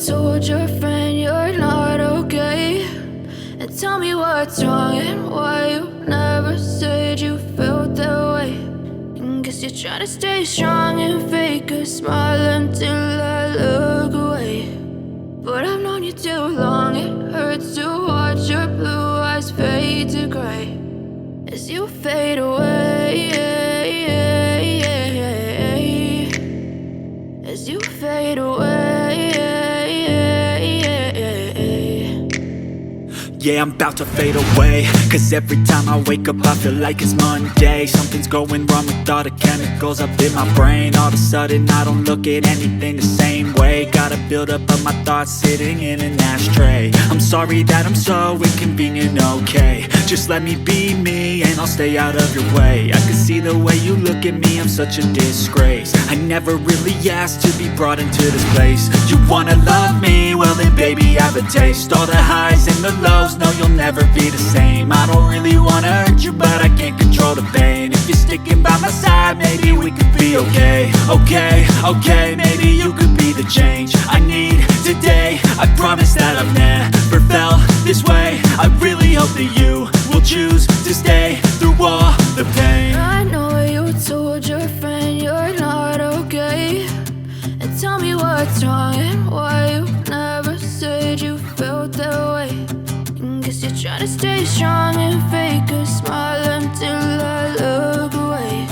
told your friend you're not okay, and tell me what's wrong and why you never said you felt that way. And guess you're trying to stay strong and fake a smile until I look away. But I've known you too long, it hurts to watch your blue eyes fade to gray as you fade away, as you fade away. Yeah, I'm about to fade away, cause every time I wake up I feel like it's Monday. Something's going wrong with all the chemicals up in my brain. All of a sudden I don't look at anything the same way. Gotta build up of my thoughts sitting in an ashtray. I'm sorry that I'm so inconvenient, okay. Just let me be me and I'll stay out of your way. I can see the way you look at me, I'm such a disgrace. I never really asked to be brought into this place. You wanna love me? Well then baby I have a taste. All the highs and the lows, no you'll never be the same. I don't really wanna hurt you but I can't control the pain. If you're sticking by my side maybe we could be okay. Okay, maybe you could be the change I need today. I promise that I've never felt this way. I really hope that you will choose to stay through all the pain. I know you told your friend you're not okay, and tell me what's wrong and why you never said you felt that way. And guess you're trying to stay strong and fake a smile until I look away.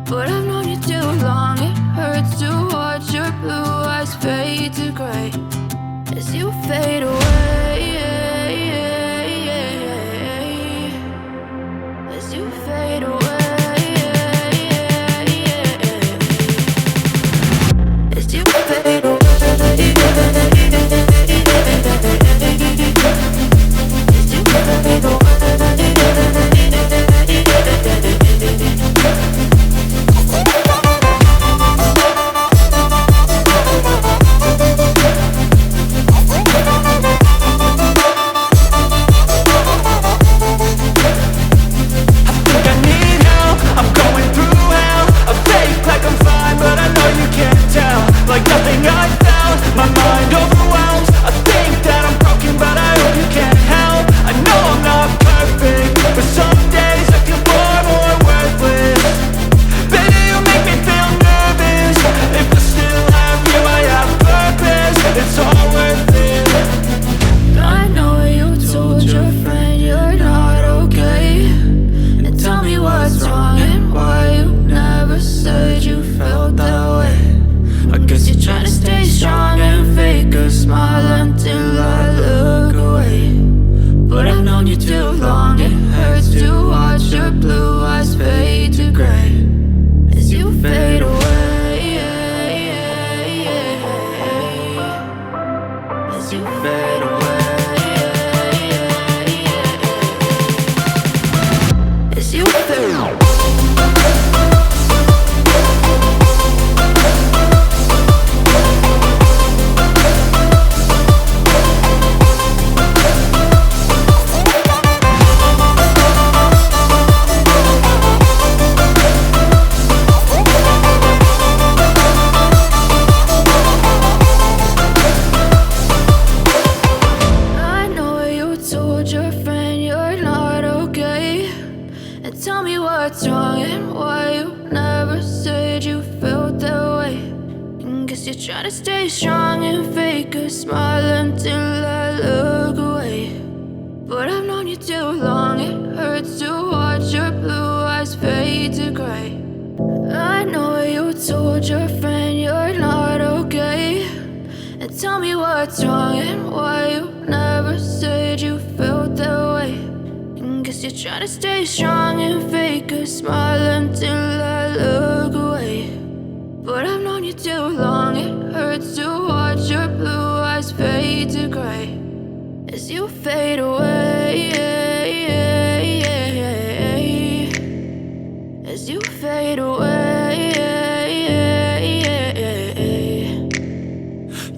But I've known you too long, it hurts to watch your blue eyes fade to gray as you fade away, as you fade away, as you fade away. Try to stay strong and fake a smile until I look away. But I've known you too long, it hurts to watch your blue eyes fade to gray. I know you told your friend you're not okay, and tell me what's wrong and why you never said you felt that way. And guess you're trying to stay strong and fake a smile until I look away. But I've known you too long, it hurts to watch your blue eyes fade to gray as you fade away, as you fade away.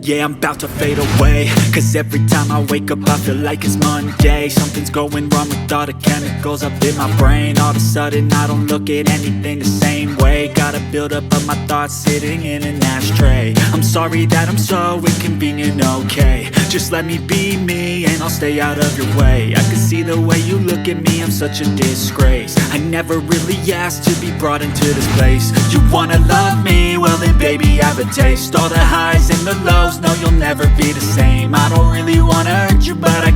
Yeah, I'm about to fade away, cause every time I wake up I feel like it's Monday. Something's going wrong with all the chemicals up in my brain. All of a sudden I don't look at anything the same way. Got a buildup of my thoughts sitting in an ashtray. I'm sorry that I'm so inconvenient, okay. Just let me be me and I'll stay out of your way. I can see the way you look at me, I'm such a disgrace. I never really asked to be brought into this place. You wanna love me? Well then baby I have a taste. All the highs and the lows, no you'll never be the same. I don't really wanna hurt you but I can't